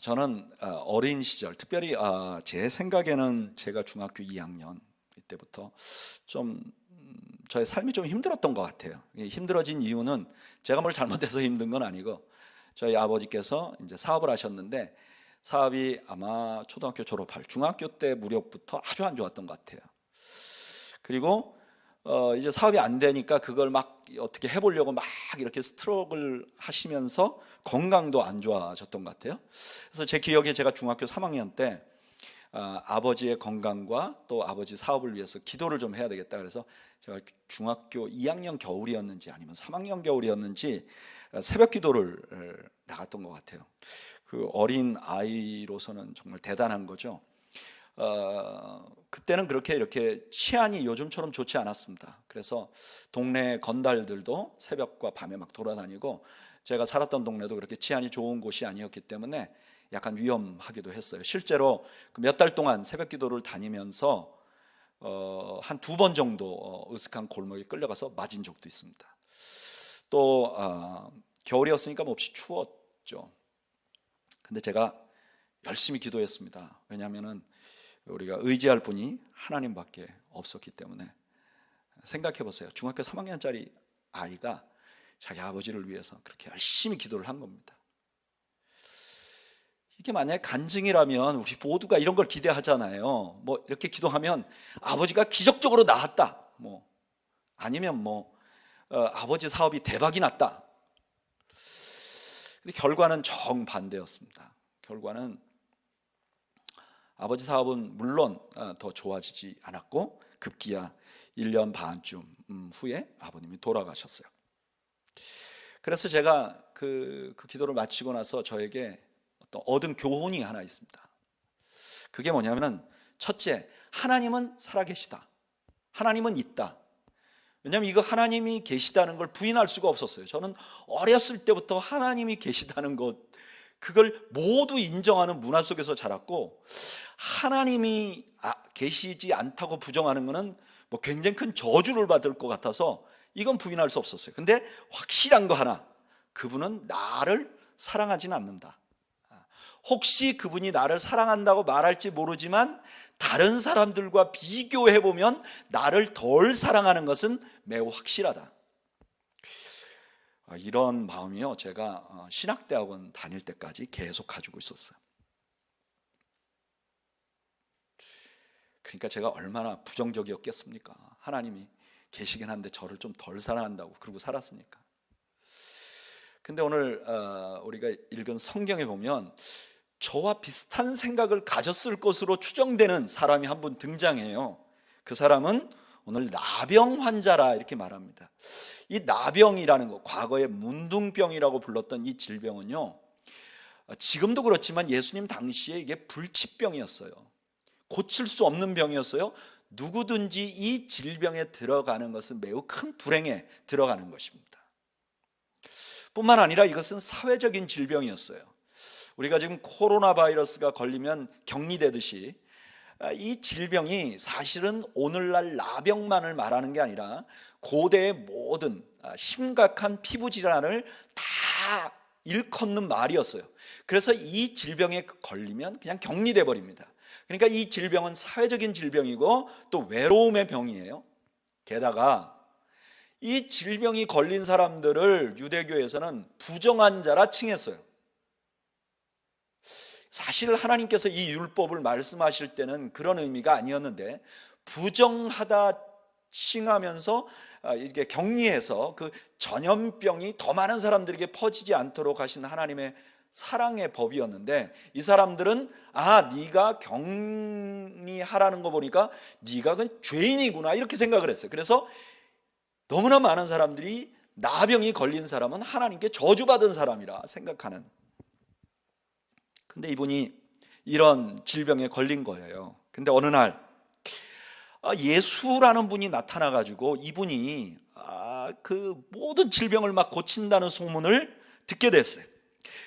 저는 어린 시절, 특별히 제 생각에는 제가 중학교 2학년 이때부터 좀 저의 삶이 좀 힘들었던 것 같아요. 이 힘들어진 이유는 제가 뭘 잘못해서 힘든 건 아니고 저희 아버지께서 이제 사업을 하셨는데 사업이 아마 초등학교 졸업할 중학교 때 무렵부터 아주 안 좋았던 것 같아요. 그리고 이제 사업이 안 되니까 그걸 막 어떻게 해보려고 막 이렇게 스트럭을 하시면서 건강도 안 좋아졌던 것 같아요. 그래서 제 기억에 제가 중학교 3학년 때 아버지의 건강과 또 아버지 사업을 위해서 기도를 좀 해야 되겠다. 그래서 제가 중학교 2학년 겨울이었는지 아니면 3학년 겨울이었는지 새벽 기도를 나갔던 것 같아요. 그 어린 아이로서는 정말 대단한 거죠. 그때는 그렇게 이렇게 치안이 요즘처럼 좋지 않았습니다. 그래서 동네 건달들도 새벽과 밤에 막 돌아다니고 제가 살았던 동네도 그렇게 치안이 좋은 곳이 아니었기 때문에 약간 위험하기도 했어요. 실제로 몇 달 동안 새벽 기도를 다니면서 한 두 번 정도 으슥한 골목에 끌려가서 맞은 적도 있습니다. 또 겨울이었으니까 몹시 추웠죠. 근데 제가 열심히 기도했습니다. 왜냐하면은 우리가 의지할 분이 하나님밖에 없었기 때문에. 생각해 보세요. 중학교 3학년짜리 아이가 자기 아버지를 위해서 그렇게 열심히 기도를 한 겁니다. 이게 만약에 간증이라면 우리 모두가 이런 걸 기대하잖아요. 뭐 이렇게 기도하면 아버지가 기적적으로 나았다, 뭐 아니면 아버지 사업이 대박이 났다. 근데 결과는 정반대였습니다. 결과는 아버지 사업은 물론 더 좋아지지 않았고 급기야 1년 반쯤 후에 아버님이 돌아가셨어요. 그래서 제가 그 기도를 마치고 나서 저에게 어떤 얻은 교훈이 하나 있습니다. 그게 뭐냐면은 첫째, 하나님은 살아계시다. 하나님은 있다. 왜냐하면 이거 하나님이 계시다는 걸 부인할 수가 없었어요. 저는 어렸을 때부터 하나님이 계시다는 것, 그걸 모두 인정하는 문화 속에서 자랐고, 하나님이 계시지 않다고 부정하는 것은 뭐 굉장히 큰 저주를 받을 것 같아서 이건 부인할 수 없었어요. 근데 확실한 거 하나, 그분은 나를 사랑하지는 않는다. 혹시 그분이 나를 사랑한다고 말할지 모르지만 다른 사람들과 비교해보면 나를 덜 사랑하는 것은 매우 확실하다. 이런 마음이요, 제가 신학대학원 다닐 때까지 계속 가지고 있었어요. 그러니까 제가 얼마나 부정적이었겠습니까? 하나님이 계시긴 한데 저를 좀 덜 사랑한다고 그러고 살았으니까. 근데 오늘 우리가 읽은 성경에 보면 저와 비슷한 생각을 가졌을 것으로 추정되는 사람이 한 분 등장해요. 그 사람은 오늘 나병 환자라 이렇게 말합니다. 이 나병이라는 거, 과거에 문둥병이라고 불렀던 이 질병은요, 지금도 그렇지만 예수님 당시에 이게 불치병이었어요. 고칠 수 없는 병이었어요. 누구든지 이 질병에 들어가는 것은 매우 큰 불행에 들어가는 것입니다. 뿐만 아니라 이것은 사회적인 질병이었어요. 우리가 지금 코로나 바이러스가 걸리면 격리되듯이 이 질병이 사실은 오늘날 나병만을 말하는 게 아니라 고대의 모든 심각한 피부 질환을 다 일컫는 말이었어요. 그래서 이 질병에 걸리면 그냥 격리돼 버립니다. 그러니까 이 질병은 사회적인 질병이고 또 외로움의 병이에요. 게다가 이 질병이 걸린 사람들을 유대교에서는 부정한 자라 칭했어요. 사실 하나님께서 이 율법을 말씀하실 때는 그런 의미가 아니었는데 부정하다 칭하면서 이렇게 격리해서 그 전염병이 더 많은 사람들에게 퍼지지 않도록 하신 하나님의 사랑의 법이었는데, 이 사람들은 네가 격리하라는 거 보니까 네가 그 죄인이구나 이렇게 생각을 했어요. 그래서 너무나 많은 사람들이 나병이 걸린 사람은 하나님께 저주받은 사람이라 생각하는. 근데 이분이 이런 질병에 걸린 거예요. 근데 어느 날 예수라는 분이 나타나가지고 이분이 그 모든 질병을 막 고친다는 소문을 듣게 됐어요.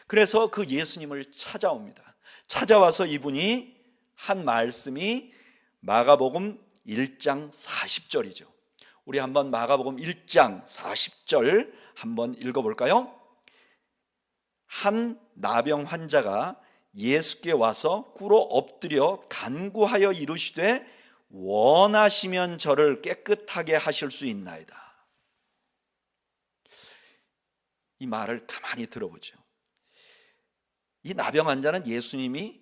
그래서 그 예수님을 찾아옵니다. 찾아와서 이분이 한 말씀이 마가복음 1장 40절이죠. 우리 한번 마가복음 1장 40절 한번 읽어볼까요? 한 나병 환자가 예수께 와서 꿇어 엎드려 간구하여 이르시되 원하시면 저를 깨끗하게 하실 수 있나이다. 이 말을 가만히 들어보죠. 이 나병 환자는 예수님이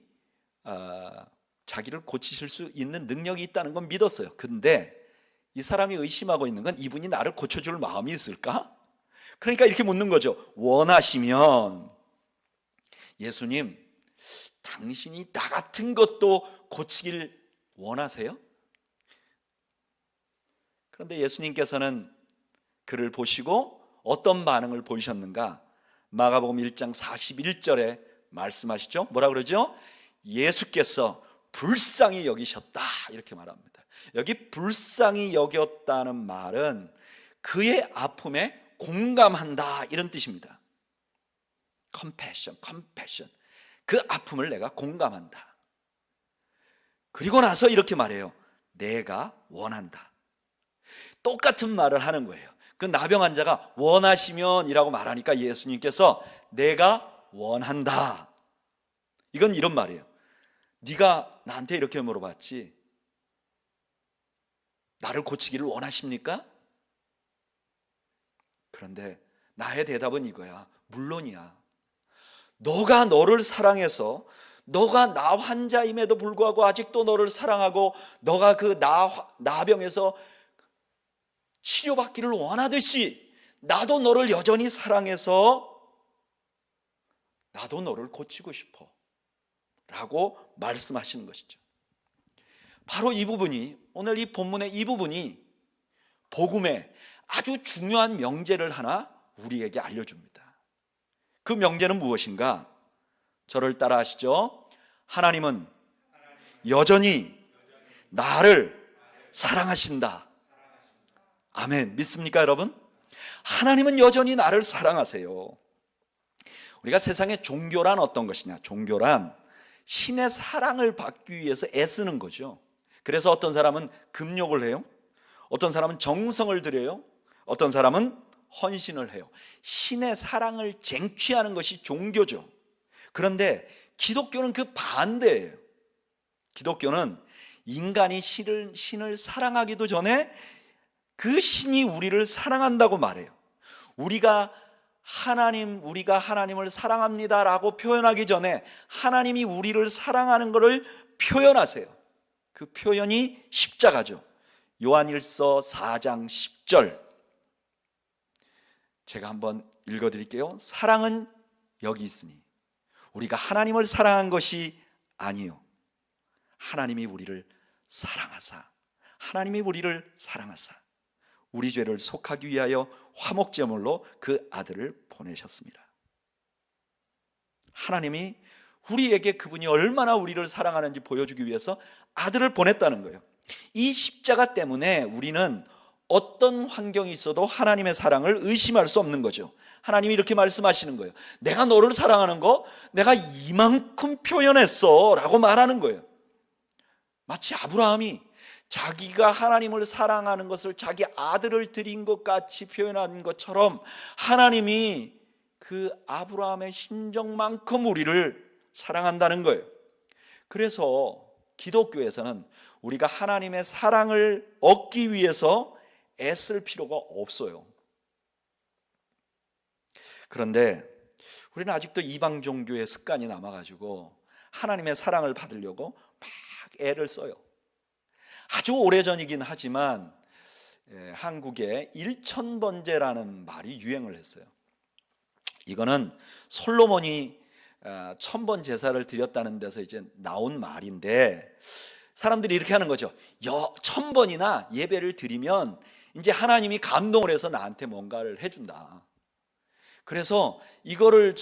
자기를 고치실 수 있는 능력이 있다는 건 믿었어요. 근데 이 사람이 의심하고 있는 건 이분이 나를 고쳐줄 마음이 있을까? 그러니까 이렇게 묻는 거죠. 원하시면, 예수님, 당신이 나 같은 것도 고치길 원하세요? 그런데 예수님께서는 그를 보시고 어떤 반응을 보이셨는가? 마가복음 1장 41절에 말씀하시죠. 뭐라 그러죠? 예수께서 불쌍히 여기셨다, 이렇게 말합니다. 여기 불쌍히 여겼다는 말은 그의 아픔에 공감한다, 이런 뜻입니다. compassion. 그 아픔을 내가 공감한다. 그리고 나서 이렇게 말해요. 내가 원한다. 똑같은 말을 하는 거예요. 그 나병 환자가 원하시면 이라고 말하니까 예수님께서 내가 원한다. 이건 이런 말이에요. 네가 나한테 이렇게 물어봤지, 나를 고치기를 원하십니까? 그런데 나의 대답은 이거야. 물론이야. 너가 너를 사랑해서, 너가 나 환자임에도 불구하고 아직도 너를 사랑하고, 너가 그 나병에서 치료받기를 원하듯이 나도 너를 여전히 사랑해서 나도 너를 고치고 싶어 라고 말씀하시는 것이죠. 바로 이 부분이, 오늘 이 본문의 이 부분이 복음의 아주 중요한 명제를 하나 우리에게 알려줍니다. 그 명제는 무엇인가? 저를 따라 하시죠. 하나님은 여전히 나를 사랑하신다. 아멘. 믿습니까, 여러분? 하나님은 여전히 나를 사랑하세요. 우리가 세상에 종교란 어떤 것이냐? 종교란 신의 사랑을 받기 위해서 애쓰는 거죠. 그래서 어떤 사람은 금욕을 해요. 어떤 사람은 정성을 들여요. 어떤 사람은 헌신을 해요. 신의 사랑을 쟁취하는 것이 종교죠. 그런데 기독교는 그 반대예요. 기독교는 인간이 신을 사랑하기도 전에 그 신이 우리를 사랑한다고 말해요. 우리가 하나님을 사랑합니다라고 표현하기 전에 하나님이 우리를 사랑하는 것을 표현하세요. 그 표현이 십자가죠. 요한일서 4장 10절 제가 한번 읽어드릴게요. 사랑은 여기 있으니 우리가 하나님을 사랑한 것이 아니요, 하나님이 우리를 사랑하사 우리 죄를 속하기 위하여 화목제물로 그 아들을 보내셨습니다. 하나님이 우리에게 그분이 얼마나 우리를 사랑하는지 보여주기 위해서 아들을 보냈다는 거예요. 이 십자가 때문에 우리는 어떤 환경이 있어도 하나님의 사랑을 의심할 수 없는 거죠. 하나님이 이렇게 말씀하시는 거예요. 내가 너를 사랑하는 거 내가 이만큼 표현했어 라고 말하는 거예요. 마치 아브라함이 자기가 하나님을 사랑하는 것을 자기 아들을 드린 것 같이 표현한 것처럼 하나님이 그 아브라함의 심정만큼 우리를 사랑한다는 거예요. 그래서 기독교에서는 우리가 하나님의 사랑을 얻기 위해서 애쓸 필요가 없어요. 그런데 우리는 아직도 이방 종교의 습관이 남아가지고 하나님의 사랑을 받으려고 막 애를 써요. 아주 오래전이긴 하지만 한국에 일천번제라는 말이 유행을 했어요. 이거는 솔로몬이 1000번 제사를 드렸다는 데서 이제 나온 말인데, 사람들이 이렇게 하는 거죠. 1000번이나 예배를 드리면 이제 하나님이 감동을 해서 나한테 뭔가를 해준다. 그래서 이거를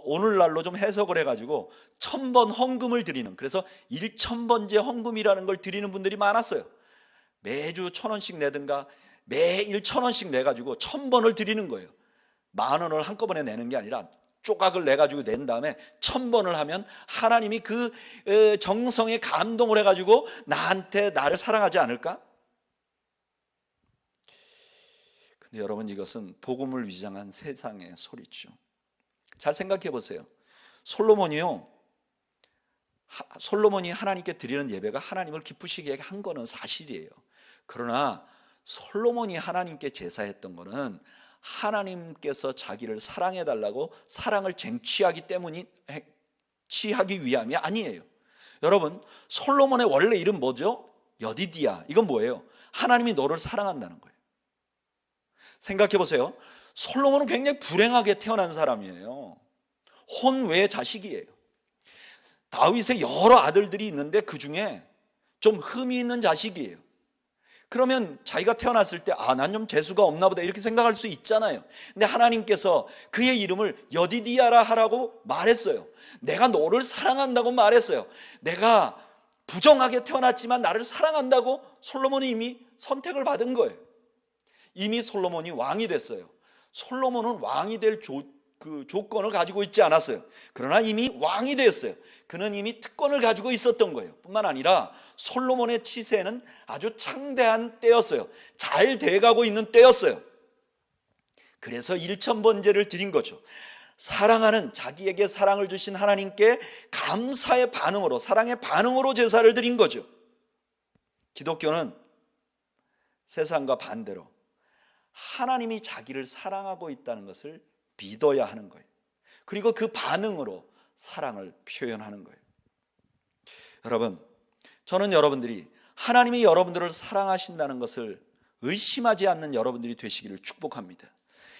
오늘날로 좀 해석을 해가지고 1000번 헌금을 드리는, 그래서 1000번제 헌금이라는 걸 드리는 분들이 많았어요. 매주 1000원씩 내든가 매일 1000원씩 내가지고 1000번을 드리는 거예요. 10,000원을 한꺼번에 내는 게 아니라 조각을 내가지고 낸 다음에 1000번을 하면 하나님이 그 정성에 감동을 해가지고 나를 사랑하지 않을까? 근데 여러분, 이것은 복음을 위장한 세상의 소리죠. 잘 생각해 보세요. 솔로몬이 하나님께 드리는 예배가 하나님을 기쁘시게 한 거는 사실이에요. 그러나 솔로몬이 하나님께 제사했던 거는 하나님께서 자기를 사랑해 달라고 사랑을 취하기 위함이 아니에요. 여러분, 솔로몬의 원래 이름 뭐죠? 여디디야. 이건 뭐예요? 하나님이 너를 사랑한다는 거예요. 생각해 보세요. 솔로몬은 굉장히 불행하게 태어난 사람이에요. 혼외 자식이에요. 다윗의 여러 아들들이 있는데 그 중에 좀 흠이 있는 자식이에요. 그러면 자기가 태어났을 때 난 좀 재수가 없나 보다 이렇게 생각할 수 있잖아요. 근데 하나님께서 그의 이름을 여디디야라 하라고 말했어요. 내가 너를 사랑한다고 말했어요. 내가 부정하게 태어났지만 나를 사랑한다고 솔로몬이 이미 선택을 받은 거예요. 이미 솔로몬이 왕이 됐어요. 솔로몬은 왕이 될 조건을 가지고 있지 않았어요. 그러나 이미 왕이 됐어요. 그는 이미 특권을 가지고 있었던 거예요. 뿐만 아니라 솔로몬의 치세는 아주 창대한 때였어요. 잘 돼가고 있는 때였어요. 그래서 일천번제를 드린 거죠. 사랑하는, 자기에게 사랑을 주신 하나님께 감사의 반응으로, 사랑의 반응으로 제사를 드린 거죠. 기독교는 세상과 반대로 하나님이 자기를 사랑하고 있다는 것을 믿어야 하는 거예요. 그리고 그 반응으로 사랑을 표현하는 거예요. 여러분, 저는 여러분들이 하나님이 여러분들을 사랑하신다는 것을 의심하지 않는 여러분들이 되시기를 축복합니다.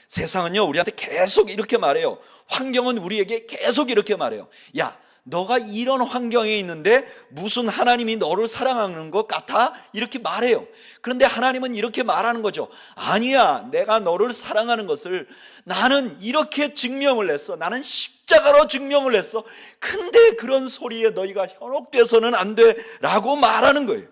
세상은요, 우리한테 계속 이렇게 말해요. 환경은 우리에게 계속 이렇게 말해요. 야, 너가 이런 환경에 있는데 무슨 하나님이 너를 사랑하는 것 같아? 이렇게 말해요. 그런데 하나님은 이렇게 말하는 거죠. 아니야, 내가 너를 사랑하는 것을 나는 이렇게 증명을 했어. 나는 십자가로 증명을 했어. 근데 그런 소리에 너희가 현혹돼서는 안 돼 라고 말하는 거예요.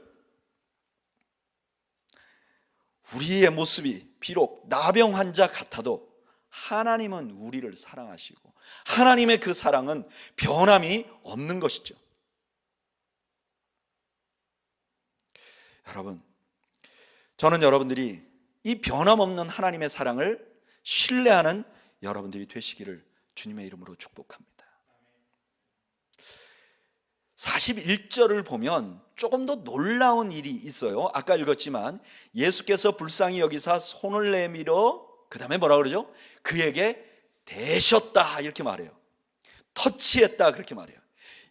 우리의 모습이 비록 나병 환자 같아도 하나님은 우리를 사랑하시고 하나님의 그 사랑은 변함이 없는 것이죠. 여러분, 저는 여러분들이 이 변함없는 하나님의 사랑을 신뢰하는 여러분들이 되시기를 주님의 이름으로 축복합니다. 41절을 보면 조금 더 놀라운 일이 있어요. 아까 읽었지만 예수께서 불쌍히 여기사 손을 내밀어 그 다음에 뭐라 그러죠? 그에게 대셨다 이렇게 말해요. 터치했다 그렇게 말해요.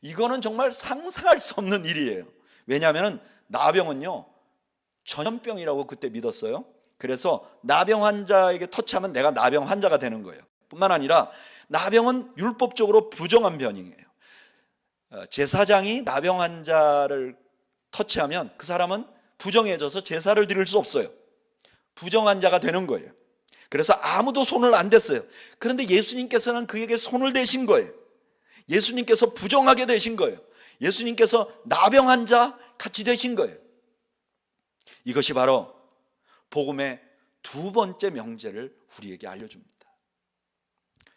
이거는 정말 상상할 수 없는 일이에요. 왜냐하면 나병은요 전염병이라고 그때 믿었어요. 그래서 나병 환자에게 터치하면 내가 나병 환자가 되는 거예요. 뿐만 아니라 나병은 율법적으로 부정한 병이에요. 제사장이 나병 환자를 터치하면 그 사람은 부정해져서 제사를 드릴 수 없어요. 부정 환자가 되는 거예요. 그래서 아무도 손을 안 댔어요. 그런데 예수님께서는 그에게 손을 대신 거예요. 예수님께서 부정하게 되신 거예요. 예수님께서 나병 환자 같이 되신 거예요. 이것이 바로 복음의 두 번째 명제를 우리에게 알려줍니다.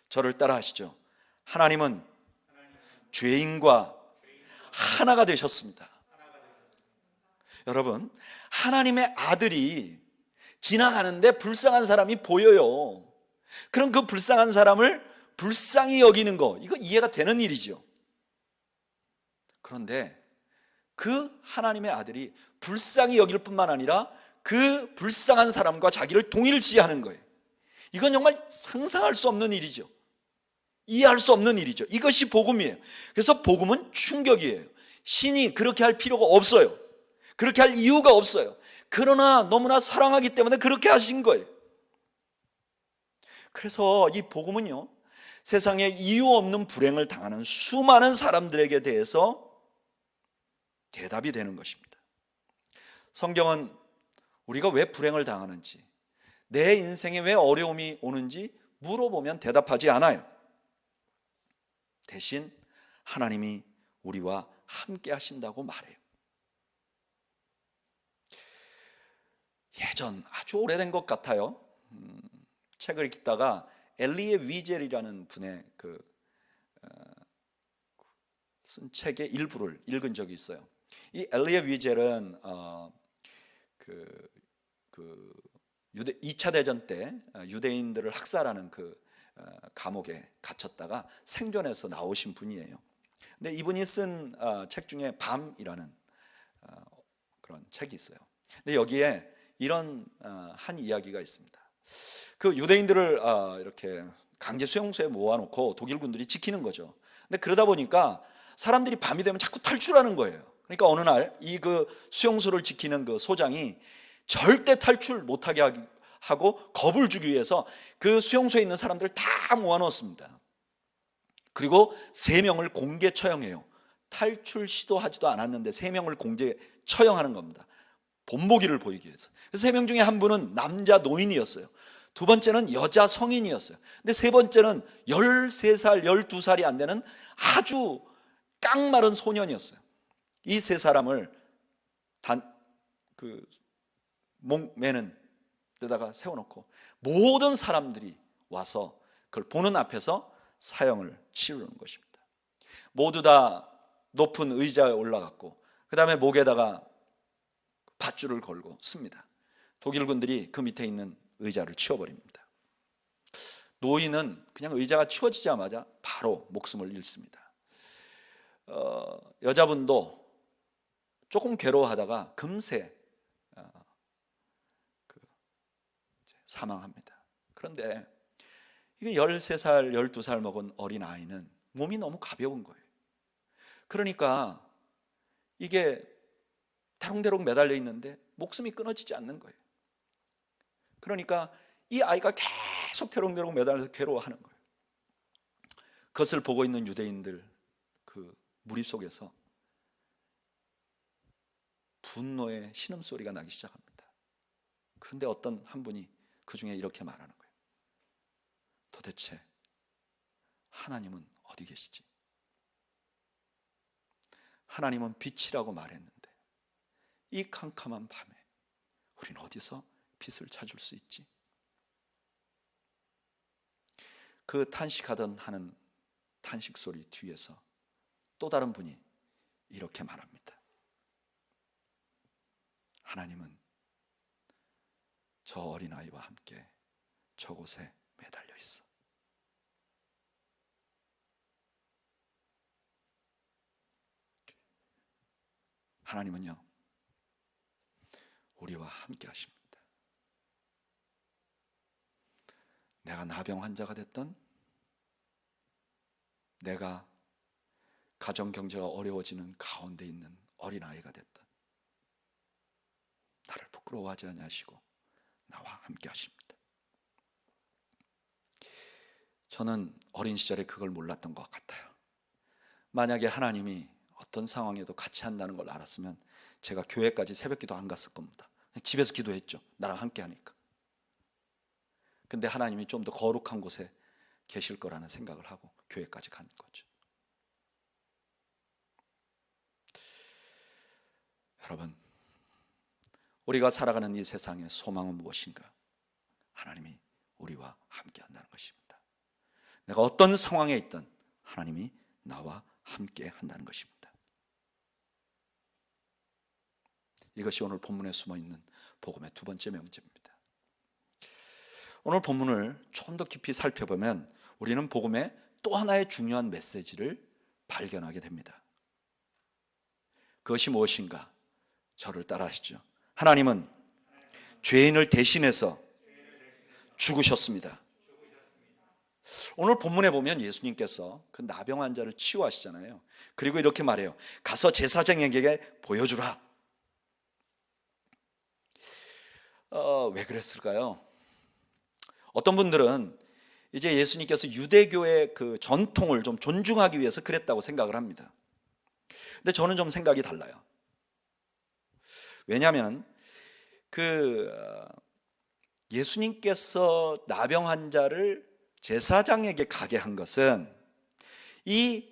저를 따라 하시죠. 하나님은 죄인과 하나가 되셨습니다. 여러분, 하나님의 아들이 지나가는데 불쌍한 사람이 보여요. 그럼 그 불쌍한 사람을 불쌍히 여기는 거, 이거 이해가 되는 일이죠. 그런데 그 하나님의 아들이 불쌍히 여길 뿐만 아니라 그 불쌍한 사람과 자기를 동일시하는 거예요. 이건 정말 상상할 수 없는 일이죠. 이해할 수 없는 일이죠. 이것이 복음이에요. 그래서 복음은 충격이에요. 신이 그렇게 할 필요가 없어요. 그렇게 할 이유가 없어요. 그러나 너무나 사랑하기 때문에 그렇게 하신 거예요. 그래서 이 복음은요, 세상에 이유 없는 불행을 당하는 수많은 사람들에게 대해서 대답이 되는 것입니다. 성경은 우리가 왜 불행을 당하는지, 내 인생에 왜 어려움이 오는지 물어보면 대답하지 않아요. 대신 하나님이 우리와 함께 하신다고 말해요. 예전 아주 오래된 것 같아요. 책을 읽다가 엘리에 위젤이라는 분의 쓴 책의 일부를 읽은 적이 있어요. 이 엘리에 위젤은 2차 대전 때 유대인들을 학살하는 그 감옥에 갇혔다가 생존해서 나오신 분이에요. 근데 이분이 쓴 책 중에 밤이라는 그런 책이 있어요. 근데 여기에 이런 한 이야기가 있습니다. 그 유대인들을 이렇게 강제 수용소에 모아놓고 독일군들이 지키는 거죠. 근데 그러다 보니까 사람들이 밤이 되면 자꾸 탈출하는 거예요. 그러니까 어느 날 이 그 수용소를 지키는 그 소장이 절대 탈출 못하게 하고 겁을 주기 위해서 그 수용소에 있는 사람들을 다 모아놓습니다. 그리고 3명을 공개 처형해요. 탈출 시도하지도 않았는데 3명을 공개 처형하는 겁니다. 본보기를 보이기 위해서. 그래서 3명 중에 한 분은 남자 노인이었어요. 두 번째는 여자 성인이었어요. 근데 세 번째는 13살, 12살이 안 되는 아주 깡마른 소년이었어요. 이 세 사람을 목 매는 데다가 세워놓고 모든 사람들이 와서 그걸 보는 앞에서 사형을 치르는 것입니다. 모두 다 높은 의자에 올라갔고 그 다음에 목에다가 밧줄을 걸고 씁니다. 독일군들이 그 밑에 있는 의자를 치워버립니다. 노인은 그냥 의자가 치워지자마자 바로 목숨을 잃습니다. 여자분도 조금 괴로워하다가 금세 사망합니다. 그런데 이게 13살, 12살 먹은 어린아이는 몸이 너무 가벼운 거예요. 그러니까 이게 대롱대롱 매달려 있는데 목숨이 끊어지지 않는 거예요. 그러니까 이 아이가 계속 대롱대롱 매달려서 괴로워하는 거예요. 그것을 보고 있는 유대인들 그 무리 속에서 분노의 신음소리가 나기 시작합니다. 그런데 어떤 한 분이 그 중에 이렇게 말하는 거예요. 도대체 하나님은 어디 계시지? 하나님은 빛이라고 말했는데 이 캄캄한 밤에 우린 어디서 빛을 찾을 수 있지? 그 탄식하던 하는 탄식 소리 뒤에서 또 다른 분이 이렇게 말합니다. 하나님은 저 어린아이와 함께 저곳에 매달려 있어. 하나님은요, 우리와 함께 하십니다. 내가 나병 환자가 됐던, 내가 가정 경제가 어려워지는 가운데 있는 어린아이가 됐던, 나를 부끄러워하지 아니하시고 나와 함께 하십니다. 저는 어린 시절에 그걸 몰랐던 것 같아요. 만약에 하나님이 어떤 상황에도 같이 한다는 걸 알았으면 제가 교회까지 새벽기도 안 갔을 겁니다. 집에서 기도했죠. 나랑 함께 하니까. 근데 하나님이 좀 더 거룩한 곳에 계실 거라는 생각을 하고 교회까지 간 거죠. 여러분, 우리가 살아가는 이 세상의 소망은 무엇인가? 하나님이 우리와 함께 한다는 것입니다. 내가 어떤 상황에 있든 하나님이 나와 함께 한다는 것입니다. 이것이 오늘 본문에 숨어있는 복음의 두 번째 명제입니다. 오늘 본문을 좀 더 깊이 살펴보면 우리는 복음의 또 하나의 중요한 메시지를 발견하게 됩니다. 그것이 무엇인가? 저를 따라하시죠. 하나님은 죄인을 대신해서 죽으셨습니다. 오늘 본문에 보면 예수님께서 그 나병 환자를 치유하시잖아요. 그리고 이렇게 말해요. 가서 제사장에게 보여주라. 왜 그랬을까요? 어떤 분들은 이제 예수님께서 유대교의 그 전통을 좀 존중하기 위해서 그랬다고 생각을 합니다. 근데 저는 좀 생각이 달라요. 왜냐하면 예수님께서 나병 환자를 제사장에게 가게 한 것은 이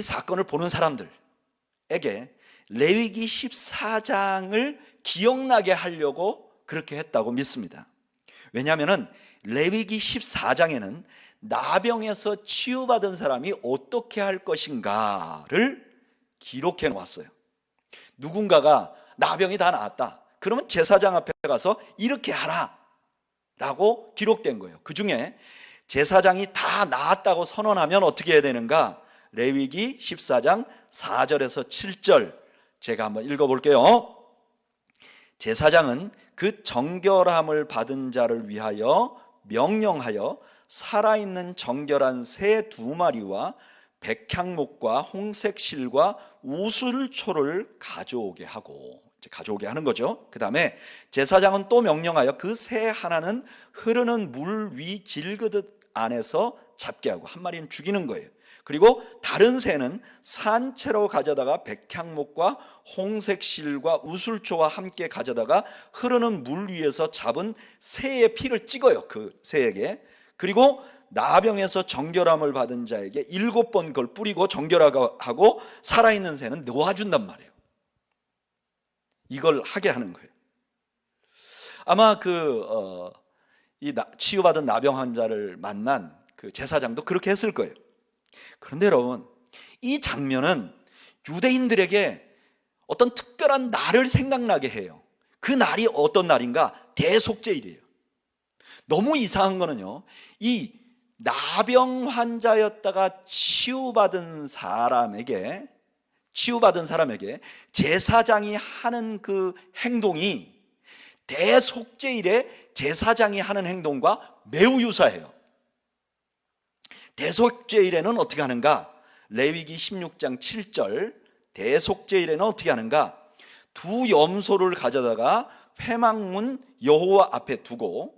사건을 보는 사람들에게 레위기 14장을 기억나게 하려고 그렇게 했다고 믿습니다. 왜냐하면 레위기 14장에는 나병에서 치유받은 사람이 어떻게 할 것인가를 기록해 놓았어요. 누군가가 나병이 다 나았다. 그러면 제사장 앞에 가서 이렇게 하라. 라고 기록된 거예요. 그 중에 제사장이 다 나았다고 선언하면 어떻게 해야 되는가? 레위기 14장 4절에서 7절 제가 한번 읽어볼게요. 제사장은 그 정결함을 받은 자를 위하여 명령하여 살아있는 정결한 새 2마리와 백향목과 홍색 실과 우슬초를 가져오게 하고, 가져오게 하는 거죠. 그 다음에 제사장은 또 명령하여 그 새 하나는 흐르는 물 위 질그릇 안에서 잡게 하고, 한 마리는 죽이는 거예요. 그리고 다른 새는 산채로 가져다가 백향목과 홍색 실과 우슬초와 함께 가져다가 흐르는 물 위에서 잡은 새의 피를 찍어요, 그 새에게. 그리고 나병에서 정결함을 받은 자에게 7번 그걸 뿌리고 정결하고, 살아있는 새는 놓아준단 말이에요. 이걸 하게 하는 거예요. 아마 이 치유받은 나병 환자를 만난 그 제사장도 그렇게 했을 거예요. 그런데 여러분, 이 장면은 유대인들에게 어떤 특별한 날을 생각나게 해요. 그 날이 어떤 날인가? 대속죄일이에요. 너무 이상한 거는요, 이 나병 환자였다가 치유받은 사람에게 제사장이 하는 그 행동이 대속죄일에 제사장이 하는 행동과 매우 유사해요. 대속죄일에는 어떻게 하는가? 레위기 16장 7절, 대속죄일에는 어떻게 하는가? 2 염소를 가져다가 회막문 여호와 앞에 두고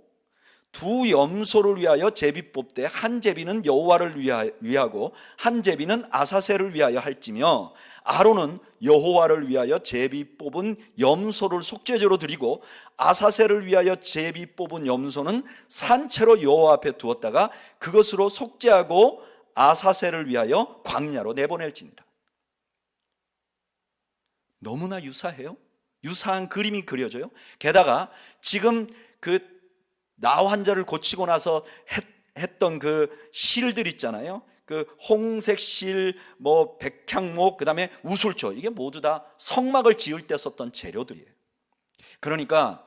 2 염소를 위하여 제비 뽑되 한 제비는 여호와를 위하고 한 제비는 아사셀을 위하여 할지며, 아론은 여호와를 위하여 제비 뽑은 염소를 속죄제로 드리고 아사셀을 위하여 제비 뽑은 염소는 산채로 여호와 앞에 두었다가 그것으로 속죄하고 아사셀을 위하여 광야로 내보낼지니라. 너무나 유사해요. 유사한 그림이 그려져요. 게다가 지금 그 나 환자를 고치고 나서 했던 그 실들 있잖아요. 그 홍색 실, 백향목, 그 다음에 우슬초, 이게 모두 다 성막을 지을 때 썼던 재료들이에요. 그러니까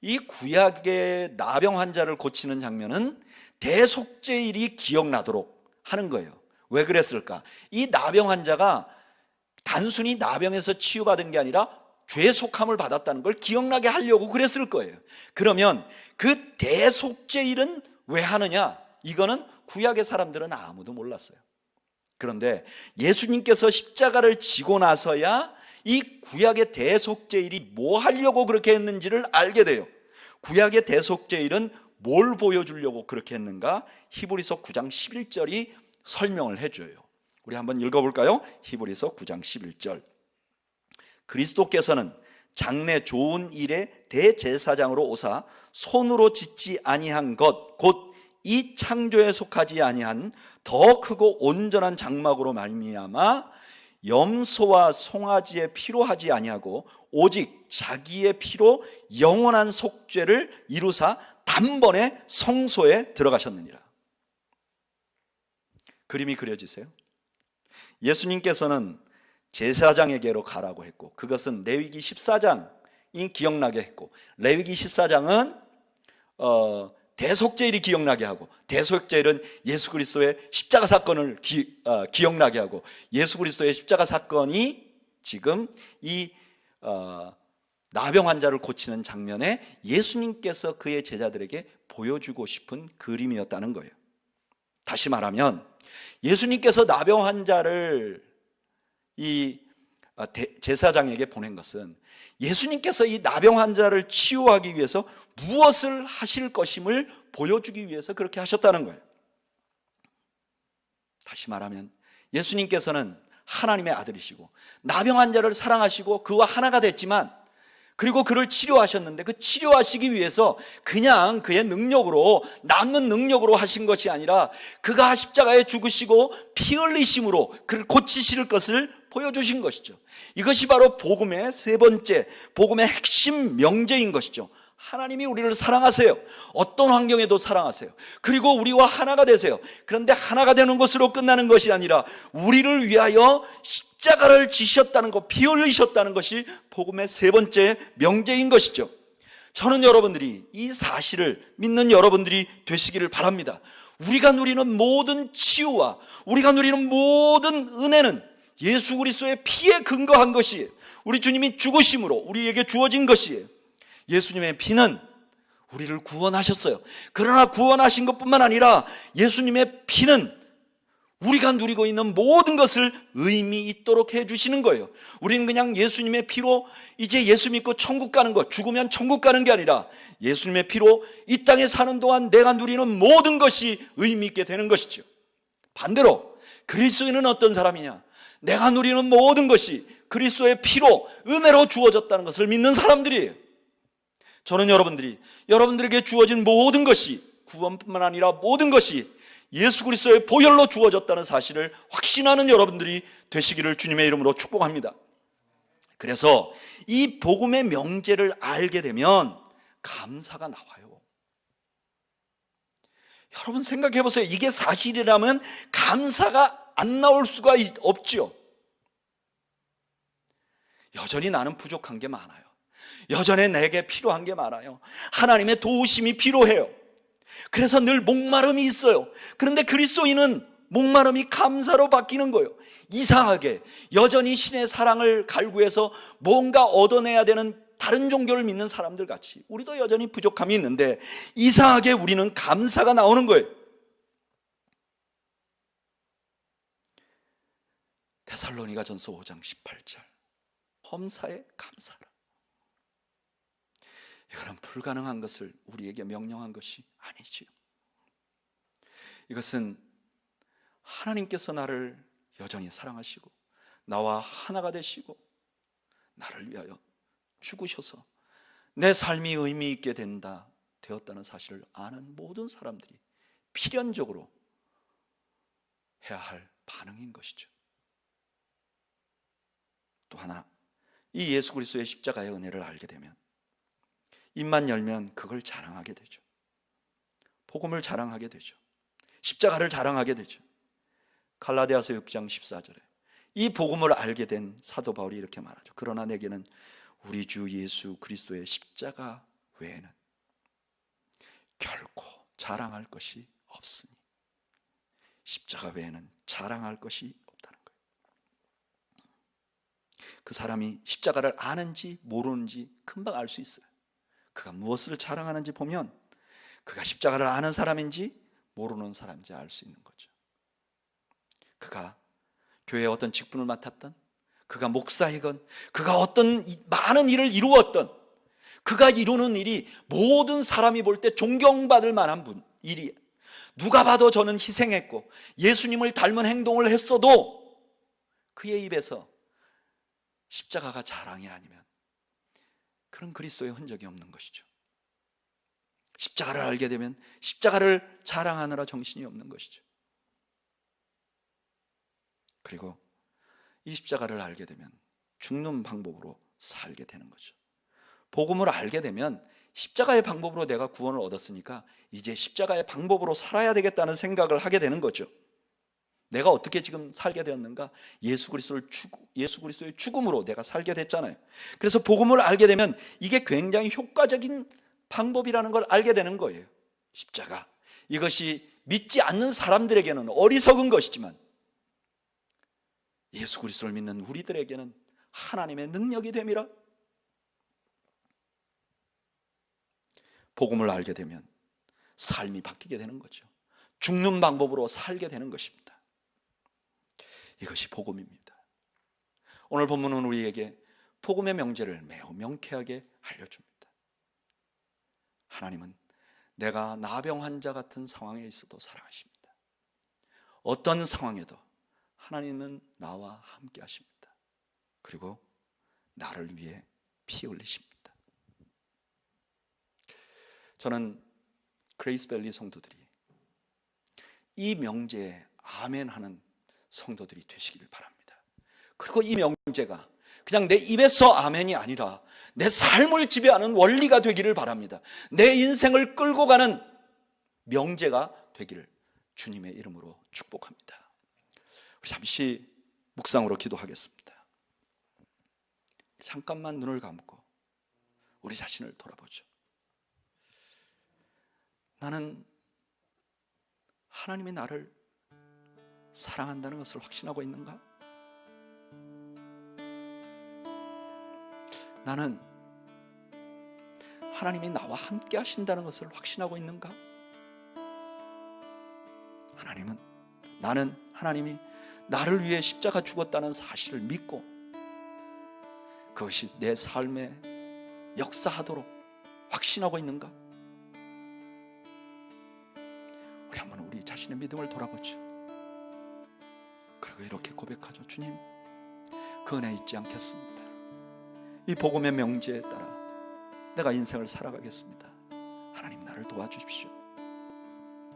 이 구약의 나병 환자를 고치는 장면은 대속죄일이 기억나도록 하는 거예요. 왜 그랬을까? 이 나병 환자가 단순히 나병에서 치유받은 게 아니라 죄 속함을 받았다는 걸 기억나게 하려고 그랬을 거예요. 그러면 그 대속죄일은 왜 하느냐? 이거는 구약의 사람들은 아무도 몰랐어요. 그런데 예수님께서 십자가를 지고 나서야 이 구약의 대속죄일이 뭐 하려고 그렇게 했는지를 알게 돼요. 구약의 대속죄일은 뭘 보여주려고 그렇게 했는가? 히브리서 9장 11절이 설명을 해줘요. 우리 한번 읽어볼까요? 히브리서 9장 11절. 그리스도께서는 장래 좋은 일에 대제사장으로 오사 손으로 짓지 아니한 것, 곧 이 창조에 속하지 아니한 더 크고 온전한 장막으로 말미암아 염소와 송아지의 피로 하지 아니하고 오직 자기의 피로 영원한 속죄를 이루사 단번에 성소에 들어가셨느니라. 그림이 그려지세요? 예수님께서는 제사장에게로 가라고 했고, 그것은 레위기 14장이 기억나게 했고, 레위기 14장은 대속죄일이 기억나게 하고, 대속죄일은 예수 그리스도의 십자가 사건을 기억나게 하고, 예수 그리스도의 십자가 사건이 지금 이 나병 환자를 고치는 장면에 예수님께서 그의 제자들에게 보여주고 싶은 그림이었다는 거예요. 다시 말하면 예수님께서 나병 환자를 이 제사장에게 보낸 것은 예수님께서 이 나병 환자를 치유하기 위해서 무엇을 하실 것임을 보여주기 위해서 그렇게 하셨다는 거예요. 다시 말하면 예수님께서는 하나님의 아들이시고 나병 환자를 사랑하시고 그와 하나가 됐지만, 그리고 그를 치료하셨는데 그 치료하시기 위해서 그냥 그의 능력으로, 남는 능력으로 하신 것이 아니라 그가 십자가에 죽으시고 피 흘리심으로 그를 고치실 것을 보여주신 것이죠. 이것이 바로 복음의 세 번째, 복음의 핵심 명제인 것이죠. 하나님이 우리를 사랑하세요. 어떤 환경에도 사랑하세요. 그리고 우리와 하나가 되세요. 그런데 하나가 되는 것으로 끝나는 것이 아니라 우리를 위하여 십자가를 지셨다는 것, 피 흘리셨다는 것이 복음의 세 번째 명제인 것이죠. 저는 여러분들이 이 사실을 믿는 여러분들이 되시기를 바랍니다. 우리가 누리는 모든 치유와 우리가 누리는 모든 은혜는 예수 그리스도의 피에 근거한 것이에요. 우리 주님이 죽으심으로 우리에게 주어진 것이에요. 예수님의 피는 우리를 구원하셨어요. 그러나 구원하신 것뿐만 아니라 예수님의 피는 우리가 누리고 있는 모든 것을 의미 있도록 해주시는 거예요. 우리는 그냥 예수님의 피로 이제 예수 믿고 천국 가는 것, 죽으면 천국 가는 게 아니라 예수님의 피로 이 땅에 사는 동안 내가 누리는 모든 것이 의미 있게 되는 것이죠. 반대로 그리스도인은 어떤 사람이냐? 내가 누리는 모든 것이 그리스도의 피로 은혜로 주어졌다는 것을 믿는 사람들이에요. 저는 여러분들에게 주어진 모든 것이, 구원뿐만 아니라 모든 것이 예수 그리스도의 보혈로 주어졌다는 사실을 확신하는 여러분들이 되시기를 주님의 이름으로 축복합니다. 그래서 이 복음의 명제를 알게 되면 감사가 나와요. 여러분 생각해 보세요. 이게 사실이라면 감사가 안 나올 수가 없죠. 여전히 나는 부족한 게 많아요. 여전히 내게 필요한 게 많아요. 하나님의 도우심이 필요해요. 그래서 늘 목마름이 있어요. 그런데 그리스도인은 목마름이 감사로 바뀌는 거예요. 이상하게 여전히 신의 사랑을 갈구해서 뭔가 얻어내야 되는 다른 종교를 믿는 사람들 같이 우리도 여전히 부족함이 있는데 이상하게 우리는 감사가 나오는 거예요. 데살로니가전서 5장 18절 범사에 감사라. 이거는 불가능한 것을 우리에게 명령한 것이 아니지요. 이것은 하나님께서 나를 여전히 사랑하시고 나와 하나가 되시고 나를 위하여 죽으셔서 내 삶이 의미 있게 되었다는 사실을 아는 모든 사람들이 필연적으로 해야 할 반응인 것이죠. 또 하나, 이 예수 그리스도의 십자가의 은혜를 알게 되면 입만 열면 그걸 자랑하게 되죠. 복음을 자랑하게 되죠. 십자가를 자랑하게 되죠. 갈라디아서 6장 14절에 이 복음을 알게 된 사도 바울이 이렇게 말하죠. 그러나 내게는 우리 주 예수 그리스도의 십자가 외에는 결코 자랑할 것이 없으니, 십자가 외에는 자랑할 것이 없다는 거예요. 그 사람이 십자가를 아는지 모르는지 금방 알 수 있어요. 그가 무엇을 자랑하는지 보면 그가 십자가를 아는 사람인지 모르는 사람인지 알 수 있는 거죠. 그가 교회에 어떤 직분을 맡았던, 그가 목사이건, 그가 어떤 많은 일을 이루었던, 그가 이루는 일이 모든 사람이 볼 때 존경받을 만한 일이, 누가 봐도 저는 희생했고 예수님을 닮은 행동을 했어도 그의 입에서 십자가가 자랑이 아니면 그런 그리스도의 흔적이 없는 것이죠. 십자가를 알게 되면 십자가를 자랑하느라 정신이 없는 것이죠. 그리고 이 십자가를 알게 되면 죽는 방법으로 살게 되는 거죠. 복음을 알게 되면 십자가의 방법으로 내가 구원을 얻었으니까 이제 십자가의 방법으로 살아야 되겠다는 생각을 하게 되는 거죠. 내가 어떻게 지금 살게 되었는가? 예수 그리스도의 죽음으로 내가 살게 됐잖아요. 그래서 복음을 알게 되면 이게 굉장히 효과적인 방법이라는 걸 알게 되는 거예요. 십자가, 이것이 믿지 않는 사람들에게는 어리석은 것이지만 예수 그리스도를 믿는 우리들에게는 하나님의 능력이 됨이라. 복음을 알게 되면 삶이 바뀌게 되는 거죠. 죽는 방법으로 살게 되는 것입니다. 이것이 복음입니다. 오늘 본문은 우리에게 복음의 명제를 매우 명쾌하게 알려줍니다. 하나님은 내가 나병 환자 같은 상황에 있어도 사랑하십니다. 어떤 상황에도 하나님은 나와 함께 하십니다. 그리고 나를 위해 피 흘리십니다. 저는 그레이스밸리 성도들이 이 명제에 아멘하는 성도들이 되시기를 바랍니다. 그리고 이 명제가 그냥 내 입에서 아멘이 아니라 내 삶을 지배하는 원리가 되기를 바랍니다. 내 인생을 끌고 가는 명제가 되기를 주님의 이름으로 축복합니다. 우리 잠시 묵상으로 기도하겠습니다. 잠깐만 눈을 감고 우리 자신을 돌아보죠. 나는 하나님이 나를 사랑한다는 것을 확신하고 있는가? 나는 하나님이 나와 함께 하신다는 것을 확신하고 있는가? 나는 하나님이 나를 위해 십자가 죽었다는 사실을 믿고 그것이 내 삶에 역사하도록 확신하고 있는가? 우리 한번 우리 자신의 믿음을 돌아보죠. 그리고 이렇게 고백하죠. 주님, 그 은혜 잊지 않겠습니다. 이 복음의 명제에 따라 내가 인생을 살아가겠습니다. 하나님 나를 도와주십시오.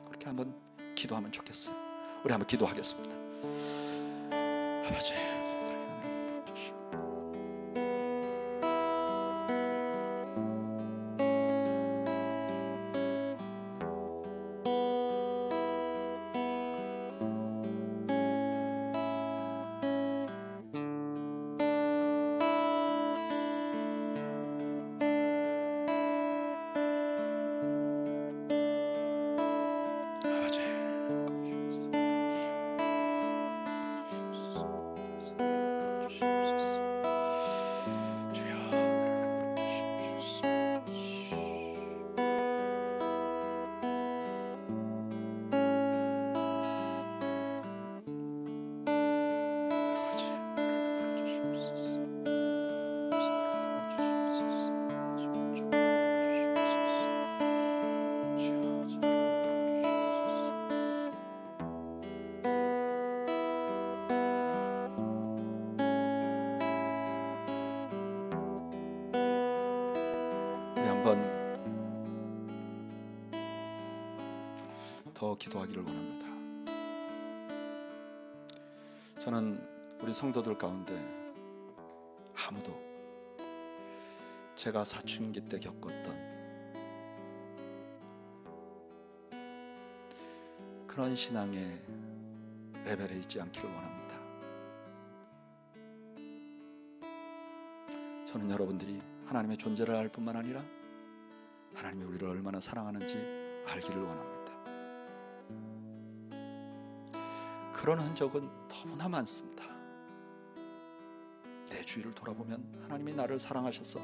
그렇게 한번 기도하면 좋겠어요. 우리 한번 기도하겠습니다. 아버지, 더 기도하기를 원합니다. 저는 우리 성도들 가운데 아무도 제가 사춘기 때 겪었던 그런 신앙의 레벨에 있지 않기를 원합니다. 저는 여러분들이 하나님의 존재를 알 뿐만 아니라 하나님이 우리를 얼마나 사랑하는지 알기를 원합니다. 그런 흔적은 너무나 많습니다. 내 주위를 돌아보면 하나님이 나를 사랑하셔서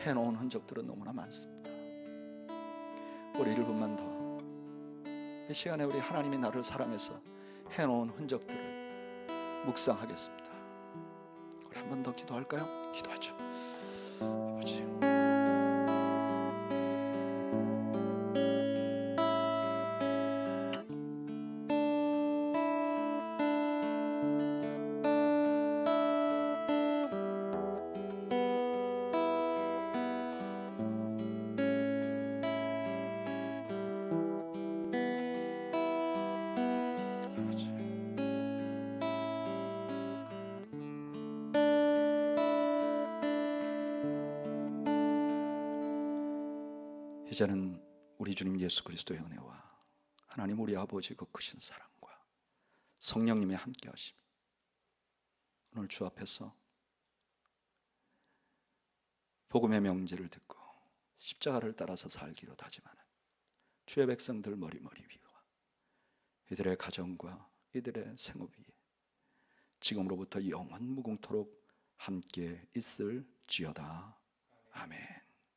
해놓은 흔적들은 너무나 많습니다. 우리 1분만 더 이 시간에 우리 하나님이 나를 사랑해서 해놓은 흔적들을 묵상하겠습니다. 우리 한 번 더 기도할까요? 기도하죠. 아버지, 이제는 우리 주님 예수 그리스도의 은혜와 하나님 우리 아버지 그 크신 사랑과 성령님의 함께 하심이 오늘 주 앞에서 복음의 명제를 듣고 십자가를 따라서 살기로 다짐하는 주의 백성들 머리머리 위와 이들의 가정과 이들의 생업 위에 지금으로부터 영원 무궁토록 함께 있을지어다. 아멘.